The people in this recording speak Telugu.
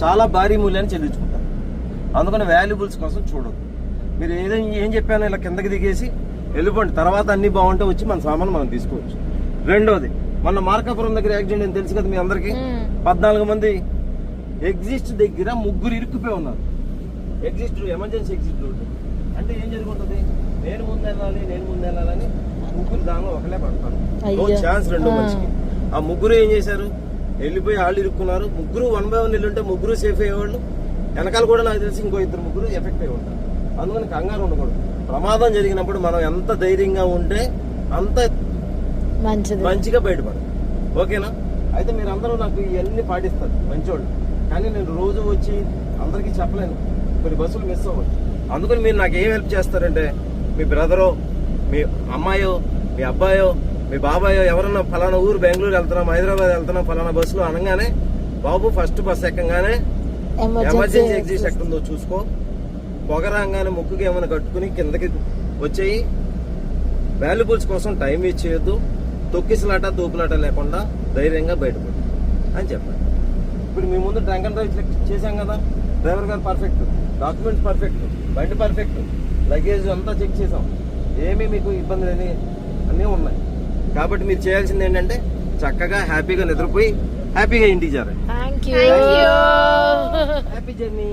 చాలా భారీ మూల్యాన్ని చెల్లించుకుంటారు. అందుకని వాల్యుబుల్స్ కోసం చూడదు. మీరు ఏం చెప్పానో ఇలా కిందకి దిగేసి వెళ్ళిపోండి. తర్వాత అన్ని బాగుంటే వచ్చి మన సామాను మనం తీసుకోవచ్చు. రెండోది, మొన్న మార్కాపురం దగ్గర యాక్సిడెంట్ అని తెలుసు కదా మీ అందరికి. 14 మంది ఎగ్జిస్ట్ దగ్గర 3 ఇరుక్కుపోయి ఉన్నారు. ఎగ్జిస్ట్ ఎమర్జెన్సీ ఎగ్జిట్ రూట్ అంటే ఏం జరుగుతుంది, నేను ముందు వెళ్ళాలని 3 దానిలో ఒకలే పడతాను. నో ఛాన్స్ రెండో మనిషికి. ఆ 3 ఏం చేశారు, వెళ్ళిపోయి వాళ్ళు ఇరుక్కున్నారు. 3 1 by 1 వెళ్ళుంటే 3 సేఫ్ అయ్యేవాళ్ళు. వెనకాల కూడా నాకు తెలిసి ఇంకో 2-3 ఎఫెక్ట్ అయ్యి ఉంటారు. అందుకని కంగారు ఉండకూడదు. ప్రమాదం జరిగినప్పుడు మనం ఎంత ధైర్యంగా ఉంటే అంత మంచిగా బయటపడదు. ఓకేనా? అయితే మీరు అందరూ నాకు ఇవన్నీ పాటిస్తారు మంచోళ్ళు. కానీ నేను రోజు వచ్చి అందరికీ చెప్పలేను, కొన్ని బస్సులు మిస్ అవ్వచ్చు. అందుకని మీరు నాకు ఏం హెల్ప్ చేస్తారంటే, మీ బ్రదరో, మీ అమ్మాయో, మీ అబ్బాయో, మీ బాబాయో ఎవరన్నా ఫలానా ఊరు బెంగళూరు వెళ్తున్నాం, హైదరాబాద్ వెళ్తున్నాం ఫలానా బస్సులో అనగానే, బాబు ఫస్ట్ బస్ ఎక్కగానే ఎమర్జెన్సీ ఎగ్జిట్ ఎక్కడుందో చూసుకో, పొగరాగానే ముక్కుకి ఏమైనా కట్టుకుని కిందకి వచ్చేయి. వాల్యుబుల్స్ కోసం టైం వేస్ట్ చేయొద్దు. తొక్కిసలాట తూపులాట లేకుండా ధైర్యంగా బయటపడు అని చెప్పాలి. ఇప్పుడు మీ ముందు డ్రంక్ అండ్ డ్రైవ్ చేశాం కదా. డ్రైవర్ గారు పర్ఫెక్ట్, డాక్యుమెంట్స్ పర్ఫెక్ట్, బండి పర్ఫెక్ట్, లగేజ్ అంతా చెక్ చేసాం. ఏమీ మీకు ఇబ్బంది లేని అన్నీ ఉన్నాయి. కాబట్టి మీరు చేయాల్సింది ఏంటంటే చక్కగా హ్యాపీగా నిద్రపోయి హ్యాపీగా ఇంటికి చేరండి. Thank you. Happy journey.